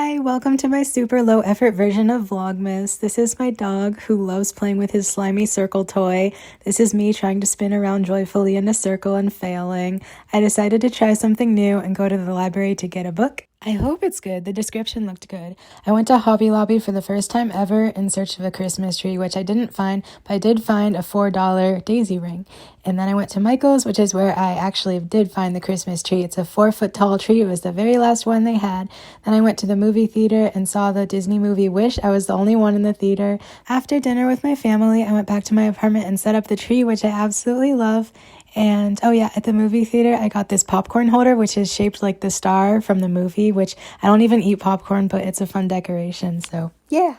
Hi, welcome to my super low effort version of Vlogmas. This is my dog who loves playing with his slimy circle toy. This is me trying to spin around joyfully in a circle and failing. I decided to try something new and go to the library to get a book. I hope it's good. The description looked good. I went to Hobby Lobby for the first time ever in search of a Christmas tree, which I didn't find, but I did find a $4 daisy ring. And then I went to Michael's, which is where I actually did find the Christmas tree. It's a 4-foot tall tree. It was the very last one they had. Then I went to the movie theater and saw the Disney movie Wish. I was the only one in the theater. After dinner with my family, I went back to my apartment and set up the tree, which I absolutely love. And oh yeah, at the movie theater, I got this popcorn holder, which is shaped like the star from the movie, which I don't even eat popcorn, but it's a fun decoration. So yeah,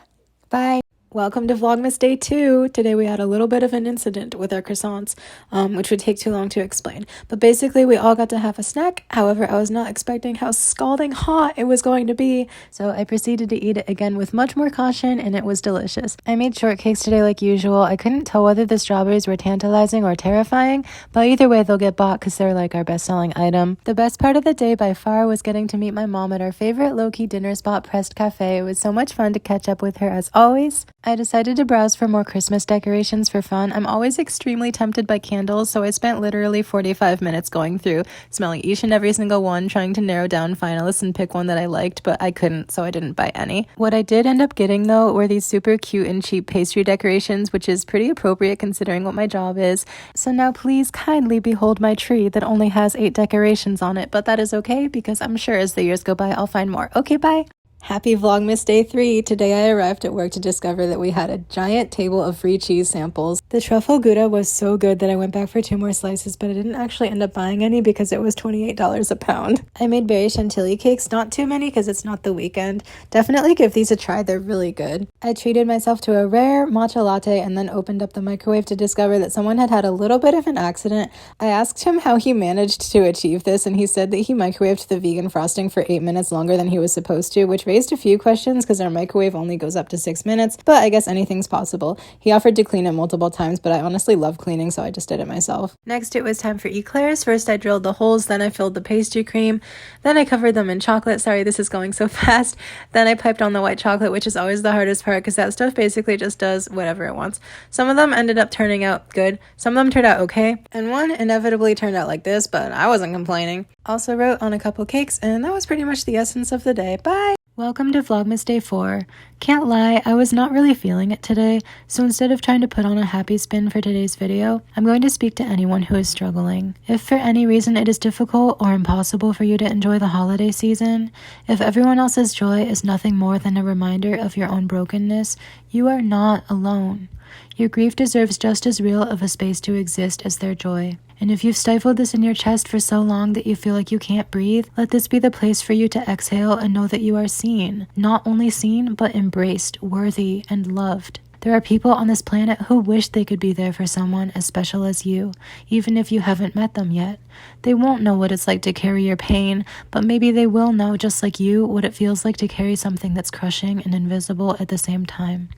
bye. Welcome to Vlogmas Day 2. Today we had a little bit of an incident with our croissants, which would take too long to explain. But basically we all got to have a snack. However, I was not expecting how scalding hot it was going to be. So I proceeded to eat it again with much more caution, and it was delicious. I made shortcakes today like usual. I couldn't tell whether the strawberries were tantalizing or terrifying, but either way they'll get bought because they're like our best-selling item. The best part of the day by far was getting to meet my mom at our favorite low-key dinner spot, Pressed Cafe. It was so much fun to catch up with her as always. I decided to browse for more Christmas decorations for fun. I'm always extremely tempted by candles, so I spent literally 45 minutes going through, smelling each and every single one, trying to narrow down finalists and pick one that I liked, but I couldn't, so I didn't buy any. What I did end up getting, though, were these super cute and cheap pastry decorations, which is pretty appropriate considering what my job is. So now please kindly behold my tree that only has 8 decorations on it, but that is okay because I'm sure as the years go by, I'll find more. Okay, bye! Happy Vlogmas Day 3! Today I arrived at work to discover that we had a giant table of free cheese samples. The truffle Gouda was so good that I went back for 2 more slices, but I didn't actually end up buying any because it was $28 a pound. I made berry chantilly cakes, not too many because it's not the weekend. Definitely give these a try, they're really good. I treated myself to a rare matcha latte and then opened up the microwave to discover that someone had had a little bit of an accident. I asked him how he managed to achieve this, and he said that he microwaved the vegan frosting for 8 minutes longer than he was supposed to, which raised a few questions because our microwave only goes up to 6 minutes, but I guess anything's possible. He offered to clean it multiple times, but I honestly love cleaning, so I just did it myself. Next, it was time for eclairs. First, I drilled the holes, then I filled the pastry cream, then I covered them in chocolate. Sorry, this is going so fast. Then I piped on the white chocolate, which is always the hardest part because that stuff basically just does whatever it wants. Some of them ended up turning out good, some of them turned out okay, and one inevitably turned out like this, but I wasn't complaining. Also wrote on a couple cakes, and that was pretty much the essence of the day. Bye! Welcome to Vlogmas Day 4. Can't lie, I was not really feeling it today, so instead of trying to put on a happy spin for today's video, I'm going to speak to anyone who is struggling. If for any reason it is difficult or impossible for you to enjoy the holiday season, if everyone else's joy is nothing more than a reminder of your own brokenness, you are not alone. Your grief deserves just as real of a space to exist as their joy. And if you've stifled this in your chest for so long that you feel like you can't breathe, let this be the place for you to exhale and know that you are seen. Not only seen, but embraced, worthy, and loved. There are people on this planet who wish they could be there for someone as special as you, even if you haven't met them yet. They won't know what it's like to carry your pain, but maybe they will know, just like you, what it feels like to carry something that's crushing and invisible at the same time.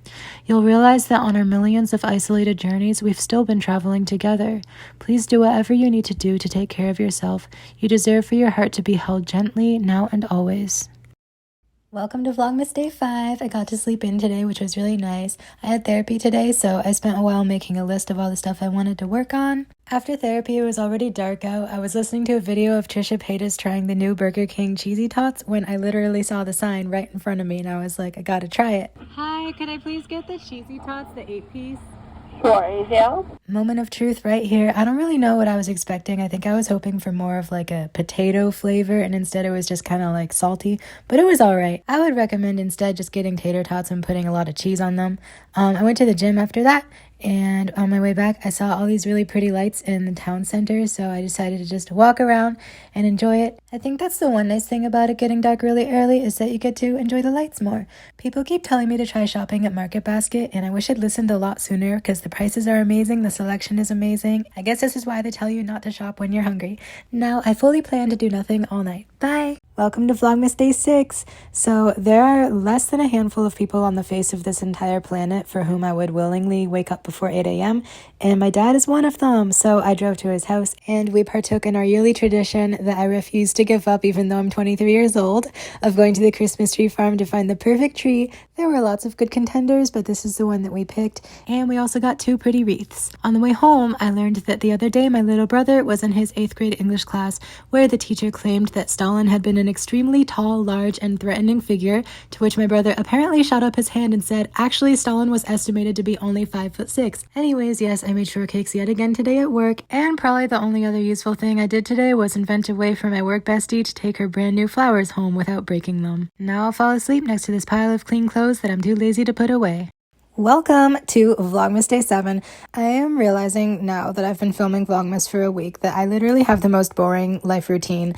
You'll realize that on our millions of isolated journeys, we've still been traveling together. Please do whatever you need to do to take care of yourself. You deserve for your heart to be held gently, now and always. Welcome to Vlogmas Day 5. I got to sleep in today, which was really nice. I had therapy today, so I spent a while making a list of all the stuff I wanted to work on. After therapy, it was already dark out. I was listening to a video of Trisha Paytas trying the new Burger King Cheesy Tots when I literally saw the sign right in front of me, and I was like, I gotta try it. Hi, could I please get the Cheesy Tots, the 8-piece? Sure, yeah. Moment of truth right here. I don't really know what I was expecting. I think I was hoping for more of like a potato flavor, and instead it was just kind of like salty, but it was all right. I would recommend instead just getting tater tots and putting a lot of cheese on them. I went to the gym after that, and on my way back I saw all these really pretty lights in the town center, so I decided to just walk around and enjoy it. I think that's the one nice thing about it getting dark really early, is that you get to enjoy the lights more. People keep telling me to try shopping at Market Basket, and I wish I'd listened a lot sooner because the prices are amazing, the selection is amazing. I guess this is why they tell you not to shop when you're hungry. Now I fully plan to do nothing all night. Bye! Welcome to Vlogmas Day 6. So there are less than a handful of people on the face of this entire planet for whom I would willingly wake up before 8 a.m. and my dad is one of them. So I drove to his house and we partook in our yearly tradition that I refuse to give up even though I'm 23 years old, of going to the Christmas tree farm to find the perfect tree. There were lots of good contenders, but this is the one that we picked, and we also got 2 pretty wreaths. On the way home, I learned that the other day my little brother was in his 8th grade English class where the teacher claimed that Stalin had been an extremely tall, large, and threatening figure, to which my brother apparently shot up his hand and said, actually, Stalin was estimated to be only 5'6". Anyways, yes, I made shortcakes yet again today at work, and probably the only other useful thing I did today was invent a way for my work bestie to take her brand new flowers home without breaking them. Now I'll fall asleep next to this pile of clean clothes that I'm too lazy to put away. Welcome to Vlogmas Day 7. I am realizing now that I've been filming Vlogmas for a week that I literally have the most boring life routine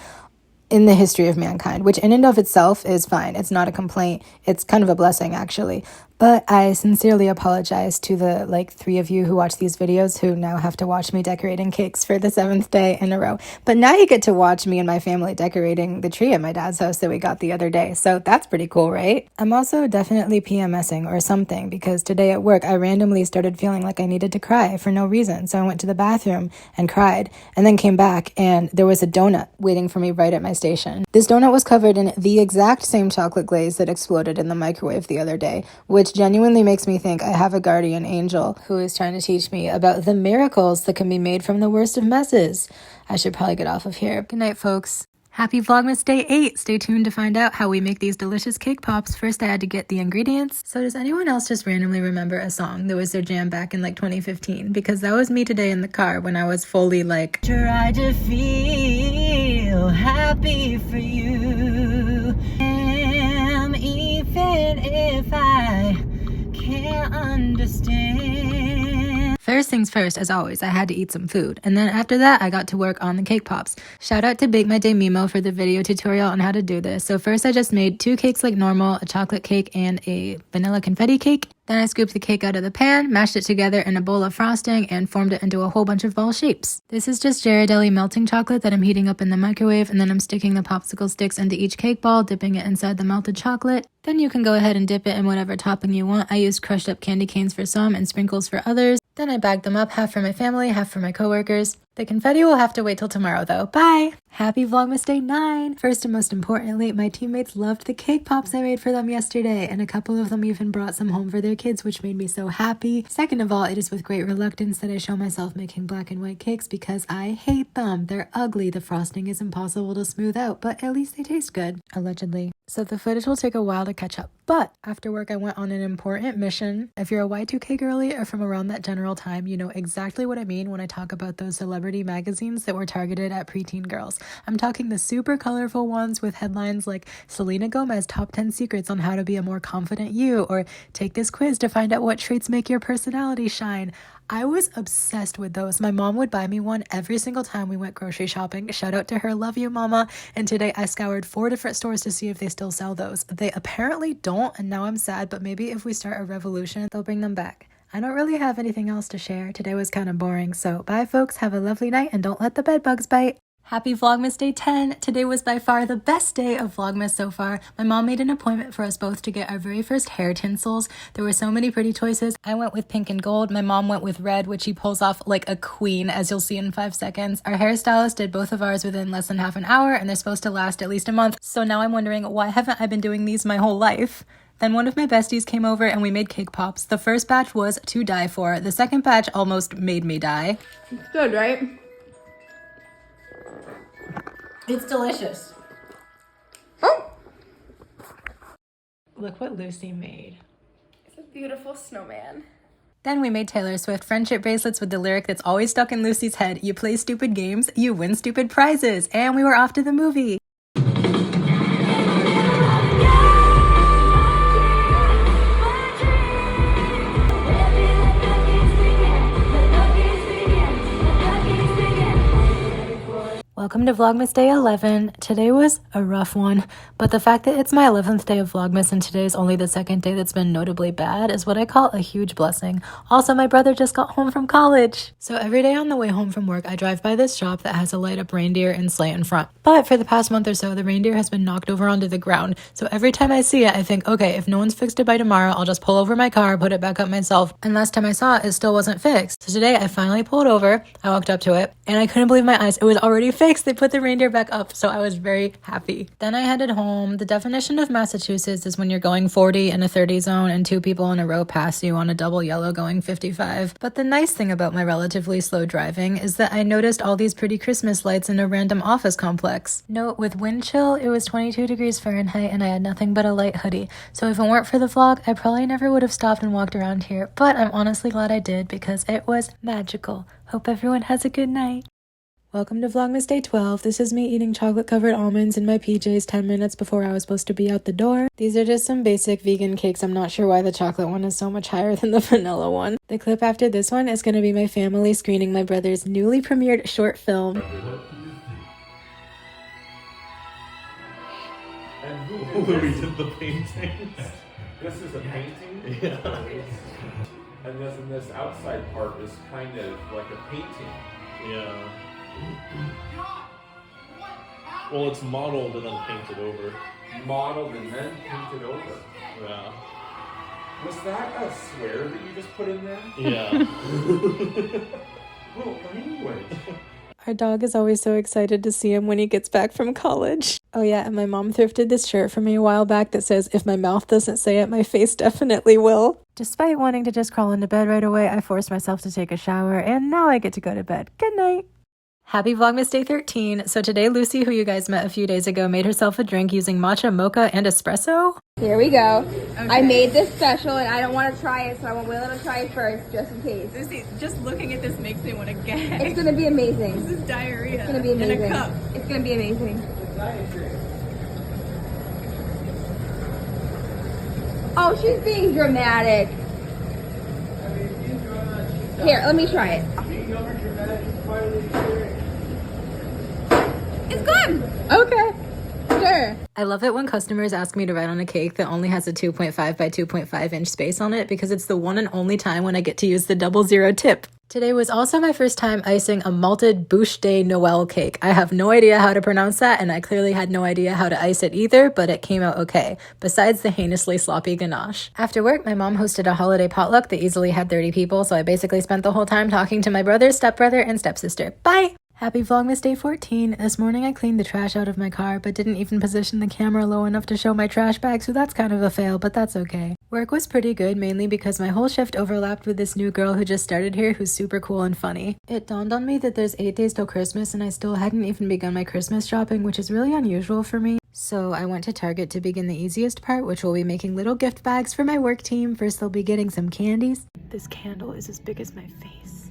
in the history of mankind, which in and of itself is fine. It's not a complaint. It's kind of a blessing, actually. But I sincerely apologize to the 3 of you who watch these videos who now have to watch me decorating cakes for the 7th day in a row. But now you get to watch me and my family decorating the tree at my dad's house that we got the other day. So that's pretty cool, right? I'm also definitely PMSing or something because today at work I randomly started feeling like I needed to cry for no reason. So I went to the bathroom and cried and then came back and there was a donut waiting for me right at my station. This donut was covered in the exact same chocolate glaze that exploded in the microwave the other day, which genuinely makes me think I have a guardian angel who is trying to teach me about the miracles that can be made from the worst of messes. I should probably get off of here. Good night, folks. Happy Vlogmas Day 8! Stay tuned to find out how we make these delicious cake pops. First, I had to get the ingredients. So does anyone else just randomly remember a song that was their jam back in 2015? Because that was me today in the car when I was fully try to feel happy for you. And even if I can't understand. First things first, as always, I had to eat some food. And then after that, I got to work on the cake pops. Shout out to Bake My Day Mimo for the video tutorial on how to do this. So first I just made 2 cakes like normal, a chocolate cake and a vanilla confetti cake. Then I scooped the cake out of the pan, mashed it together in a bowl of frosting, and formed it into a whole bunch of ball shapes. This is just Ghirardelli melting chocolate that I'm heating up in the microwave, and then I'm sticking the popsicle sticks into each cake ball, dipping it inside the melted chocolate. Then you can go ahead and dip it in whatever topping you want. I used crushed up candy canes for some and sprinkles for others. Then I bagged them up, half for my family, half for my coworkers. The confetti will have to wait till tomorrow though. Bye! Happy Vlogmas Day 9! First and most importantly, my teammates loved the cake pops I made for them yesterday, and a couple of them even brought some home for their kids, which made me so happy. Second of all, it is with great reluctance that I show myself making black and white cakes because I hate them. They're ugly. The frosting is impossible to smooth out, but at least they taste good. Allegedly. So the footage will take a while to catch up, but after work I went on an important mission. If you're a Y2K girly or from around that general time, you know exactly what I mean when I talk about those celebrity magazines that were targeted at preteen girls. I'm talking the super colorful ones with headlines like Selena Gomez top 10 secrets on how to be a more confident you, or take this quiz to find out what traits make your personality shine. I was obsessed with those. My mom would buy me one every single time we went grocery shopping. Shout out to her. Love you, mama. And today I scoured 4 different stores to see if they still sell those. They apparently don't, and now I'm sad, but maybe if we start a revolution, they'll bring them back. I don't really have anything else to share. Today was kind of boring, so bye folks. Have a lovely night and don't let the bed bugs bite. Happy Vlogmas Day 10! Today was by far the best day of Vlogmas so far. My mom made an appointment for us both to get our very first hair tinsels. There were so many pretty choices. I went with pink and gold. My mom went with red, which she pulls off like a queen, as you'll see in 5 seconds. Our hairstylist did both of ours within less than half an hour, and they're supposed to last at least a month. So now I'm wondering, why haven't I been doing these my whole life? Then one of my besties came over and we made cake pops. The first batch was to die for. The second batch almost made me die. It's good, right? It's delicious. Oh! Look what Lucy made. It's a beautiful snowman. Then we made Taylor Swift friendship bracelets with the lyric that's always stuck in Lucy's head: you play stupid games, you win stupid prizes. And we were off to the movie. Welcome to Vlogmas Day 11. Today was a rough one, but the fact that it's my 11th day of Vlogmas and today is only the second day that's been notably bad is what I call a huge blessing. Also, my brother just got home from college. So every day on the way home from work, I drive by this shop that has a light up reindeer and sleigh in front. But for the past month or so, the reindeer has been knocked over onto the ground. So every time I see it, I think, okay, if no one's fixed it by tomorrow, I'll just pull over my car, put it back up myself. And last time I saw it, it still wasn't fixed. So today I finally pulled over, I walked up to it, and I couldn't believe my eyes. It was already fixed. They put the reindeer back up, so I was very happy. Then I headed home. The definition of Massachusetts is when you're going 40 in a 30 zone and two people in a row pass you on a double yellow going 55. But the nice thing about my relatively slow driving is that I noticed all these pretty Christmas lights in a random office complex. Note, with wind chill, it was 22 degrees Fahrenheit and I had nothing but a light hoodie. So if it weren't for the vlog, I probably never would have stopped and walked around here. But I'm honestly glad I did because it was magical. Hope everyone has a good night. Welcome to Vlogmas Day 12. This is me eating chocolate-covered almonds in my PJs 10 minutes before I was supposed to be out the door. These are just some basic vegan cakes. I'm not sure why the chocolate one is so much higher than the vanilla one. The clip after this one is going to be my family screening my brother's newly premiered short film. And who did the paintings? This is a painting? Yeah. And this outside part is kind of like a painting. Yeah. Well, it's modeled and then painted over. Modeled and then painted over. Yeah. Was that a swear that you just put in there? Yeah. Well, anyway. Our dog is always so excited to see him when he gets back from college. Oh yeah, and my mom thrifted this shirt for me a while back that says, if my mouth doesn't say it, my face definitely will. Despite wanting to just crawl into bed right away, I forced myself to take a shower, and now I get to go to bed. Good night. Happy Vlogmas Day 13. So today, Lucy, who you guys met a few days ago, made herself a drink using matcha, mocha, and espresso. Here we go. Okay. I made this special and I don't want to try it, so I want Willow to try it first, just in case. Lucy, just looking at this makes me want to gag. It's gonna be amazing. This is diarrhea. It's gonna be amazing. In a cup. It's gonna be amazing. Oh, she's being dramatic. Here, let me try it. It's good. Okay. Sure. I love it when customers ask me to write on a cake that only has a 2.5 by 2.5 inch space on it because it's the one and only time when I get to use the 00 tip. Today was also my first time icing a malted Bouche de Noël cake. I have no idea how to pronounce that, and I clearly had no idea how to ice it either, but it came out okay, besides the heinously sloppy ganache. After work, my mom hosted a holiday potluck that easily had 30 people, so I basically spent the whole time talking to my brother, stepbrother, and stepsister. Bye! Happy Vlogmas Day 14. This morning I cleaned the trash out of my car, but didn't even position the camera low enough to show my trash bag, so that's kind of a fail, but that's okay. Work was pretty good, mainly because my whole shift overlapped with this new girl who just started here who's super cool and funny. It dawned on me that there's 8 days till Christmas and I still hadn't even begun my Christmas shopping, which is really unusual for me. So I went to Target to begin the easiest part, which will be making little gift bags for my work team. First they'll be getting some candies. This candle is as big as my face.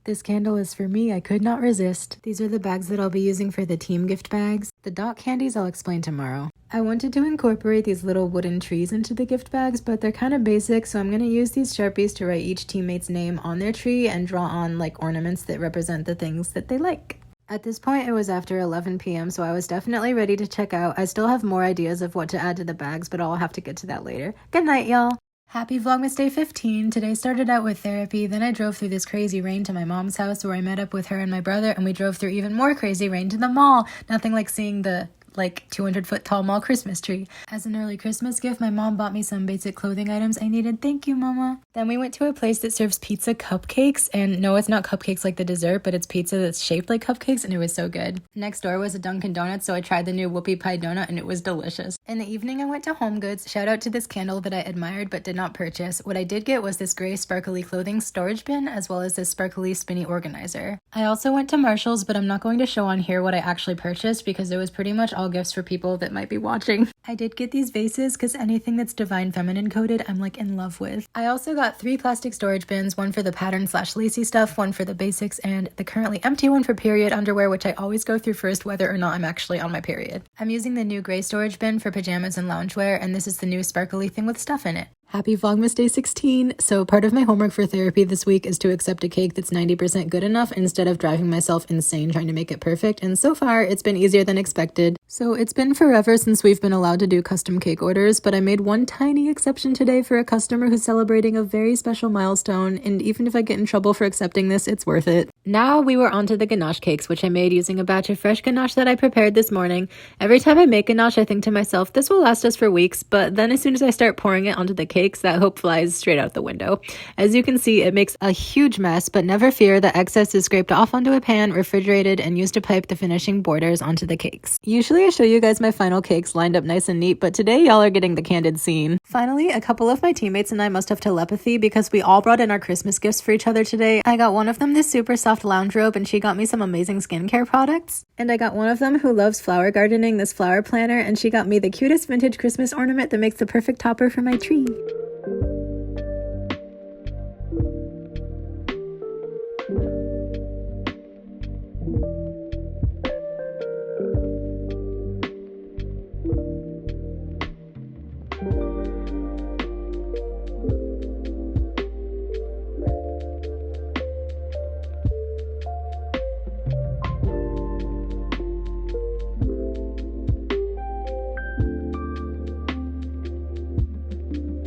This candle is for me, I could not resist. These are the bags that I'll be using for the team gift bags. The dot candies I'll explain tomorrow. I wanted to incorporate these little wooden trees into the gift bags, but they're kind of basic, so I'm going to use these Sharpies to write each teammate's name on their tree and draw on like ornaments that represent the things that they like. At this point, it was after 11 p.m., so I was definitely ready to check out. I still have more ideas of what to add to the bags, but I'll have to get to that later. Good night, y'all! Happy Vlogmas Day 15. Today started out with therapy, then I drove through this crazy rain to my mom's house where I met up with her and my brother, and we drove through even more crazy rain to the mall. Nothing like seeing the 200-foot tall mall Christmas tree. As an early Christmas gift, my mom bought me some basic clothing items I needed. Thank you, Mama. Then we went to a place that serves pizza cupcakes, and no, it's not cupcakes like the dessert, but it's pizza that's shaped like cupcakes, and it was so good. Next door was a Dunkin' Donuts, so I tried the new whoopie pie donut, and it was delicious. In the evening, I went to Home Goods. Shout out to this candle that I admired but did not purchase. What I did get was this gray sparkly clothing storage bin, as well as this sparkly spinny organizer. I also went to Marshall's, but I'm not going to show on here what I actually purchased because it was pretty much all gifts for people that might be watching. I did get these vases because anything that's divine feminine coded I'm like in love with. I also got 3 plastic storage bins, one for the pattern/lacy stuff, one for the basics, and the currently empty one for period underwear, which I always go through first whether or not I'm actually on my period. I'm using the new gray storage bin for pajamas and loungewear, and this is the new sparkly thing with stuff in it. Happy Vlogmas Day 16. So part of my homework for therapy this week is to accept a cake that's 90% good enough instead of driving myself insane trying to make it perfect. And so far, it's been easier than expected. So it's been forever since we've been allowed to do custom cake orders, but I made one tiny exception today for a customer who's celebrating a very special milestone. And even if I get in trouble for accepting this, it's worth it. Now we were onto the ganache cakes, which I made using a batch of fresh ganache that I prepared this morning. Every time I make ganache, I think to myself, this will last us for weeks. But then as soon as I start pouring it onto the cake, that hope flies straight out the window. As you can see, it makes a huge mess, but never fear, the excess is scraped off onto a pan, refrigerated, and used to pipe the finishing borders onto the cakes. Usually I show you guys my final cakes lined up nice and neat, but today y'all are getting the candid scene. Finally, a couple of my teammates and I must have telepathy because we all brought in our Christmas gifts for each other today. I got one of them this super soft lounge robe, and she got me some amazing skincare products. And I got one of them who loves flower gardening this flower planter, and she got me the cutest vintage Christmas ornament that makes the perfect topper for my tree.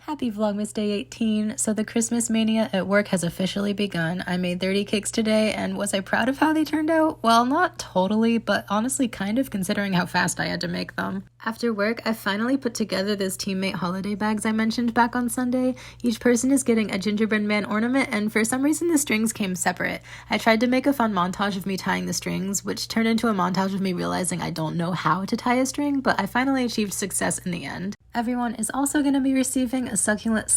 Happy Vlogmas Day 18. So the Christmas mania at work has officially begun. I made 30 cakes today, and was I proud of how they turned out? Well, not totally, but honestly kind of, considering how fast I had to make them. After work, I finally put together those teammate holiday bags I mentioned back on Sunday. Each person is getting a gingerbread man ornament, and for some reason the strings came separate. I tried to make a fun montage of me tying the strings, which turned into a montage of me realizing I don't know how to tie a string, but I finally achieved success in the end. Everyone is also going to be receiving a succulent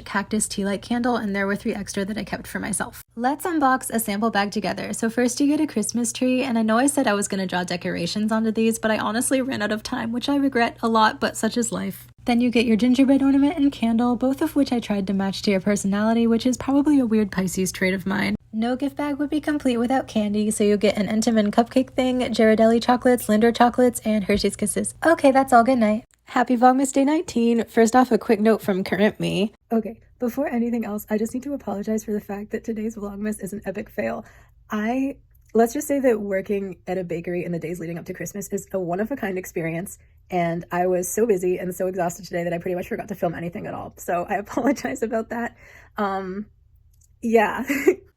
/ cactus tea light candle, and there were 3 extra that I kept for myself. Let's unbox a sample bag together. So first you get a Christmas tree, and I know I said I was going to draw decorations onto these, but I honestly ran out of time, which I regret a lot, but such is life. Then you get your gingerbread ornament and candle, both of which I tried to match to your personality, which is probably a weird Pisces trait of mine. No gift bag would be complete without candy, so you get an Entenmann cupcake thing, Ghirardelli chocolates, Lindor chocolates, and Hershey's Kisses. Okay, that's all. Good night. Happy Vlogmas Day 19. First off, a quick note from current me. Okay, before anything else, I just need to apologize for the fact that today's Vlogmas is an epic fail. Let's just say that working at a bakery in the days leading up to Christmas is a one-of-a-kind experience, and I was so busy and so exhausted today that I pretty much forgot to film anything at all. So I apologize about that. Yeah.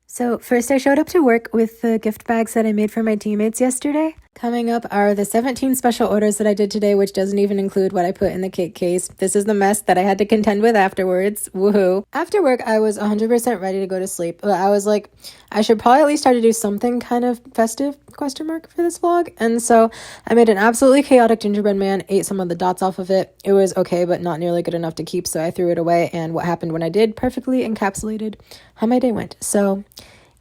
So first I showed up to work with the gift bags that I made for my teammates yesterday. Coming up are the 17 special orders that I did today, which doesn't even include what I put in the cake case. This is the mess that I had to contend with afterwards. Woohoo. After work, I was 100% ready to go to sleep, but I was like, I should probably at least try to do something kind of festive, ? For this vlog. And so I made an absolutely chaotic gingerbread man, ate some of the dots off of it. It was okay, but not nearly good enough to keep, so I threw it away, and what happened when I did perfectly encapsulated how my day went. So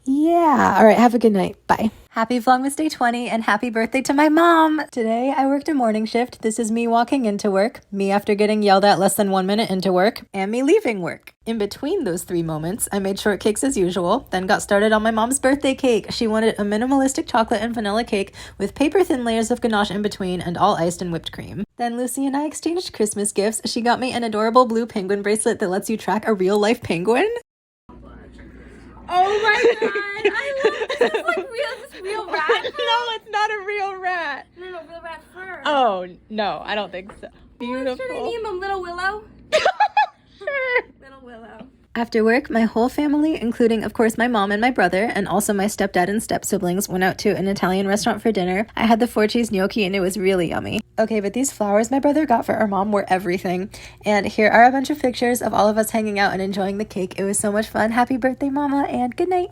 yeah. All right. Have a good night. Bye. Happy Vlogmas Day 20 and happy birthday to my mom. Today I worked a morning shift. This is me walking into work, me after getting yelled at less than 1 minute into work, and me leaving work. In between those 3 moments, I made shortcakes as usual, then got started on my mom's birthday cake. She wanted a minimalistic chocolate and vanilla cake with paper-thin layers of ganache in between and all iced in whipped cream. Then Lucy and I exchanged Christmas gifts. She got me an adorable blue penguin bracelet that lets you track a real-life penguin. Oh my god, I love this. It's like real rat. No, it's not a real rat. No, real rat fur. Oh, no, I don't think so. Beautiful. Should I name him Little Willow? Sure. Little Willow. After work, my whole family, including, of course, my mom and my brother, and also my stepdad and step-siblings, went out to an Italian restaurant for dinner. I had the 4-cheese gnocchi, and it was really yummy. Okay, but these flowers my brother got for our mom were everything. And here are a bunch of pictures of all of us hanging out and enjoying the cake. It was so much fun. Happy birthday, Mama, and good night.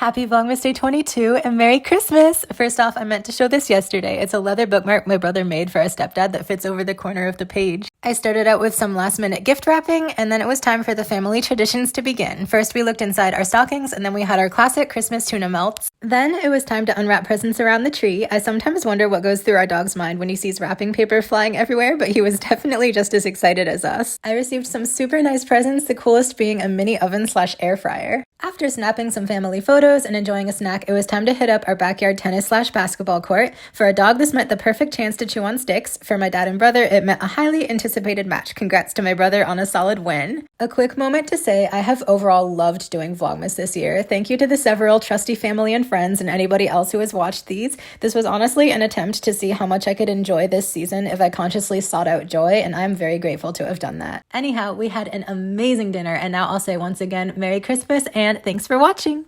Happy Vlogmas Day 22 and Merry Christmas! First off, I meant to show this yesterday. It's a leather bookmark my brother made for our stepdad that fits over the corner of the page. I started out with some last minute gift wrapping, and then it was time for the family traditions to begin. First, we looked inside our stockings, and then we had our classic Christmas tuna melts. Then it was time to unwrap presents around the tree. I sometimes wonder what goes through our dog's mind when he sees wrapping paper flying everywhere, but he was definitely just as excited as us. I received some super nice presents, the coolest being a mini oven/air fryer. After snapping some family photos and enjoying a snack, it was time to hit up our backyard tennis/basketball court. For a dog, this meant the perfect chance to chew on sticks. For my dad and brother, it meant a highly anticipated match. Congrats to my brother on a solid win. A quick moment to say I have overall loved doing Vlogmas this year. Thank you to the several trusty family and friends and anybody else who has watched these. This was honestly an attempt to see how much I could enjoy this season if I consciously sought out joy, and I'm very grateful to have done that. Anyhow, we had an amazing dinner, and now I'll say once again, Merry Christmas and thanks for watching!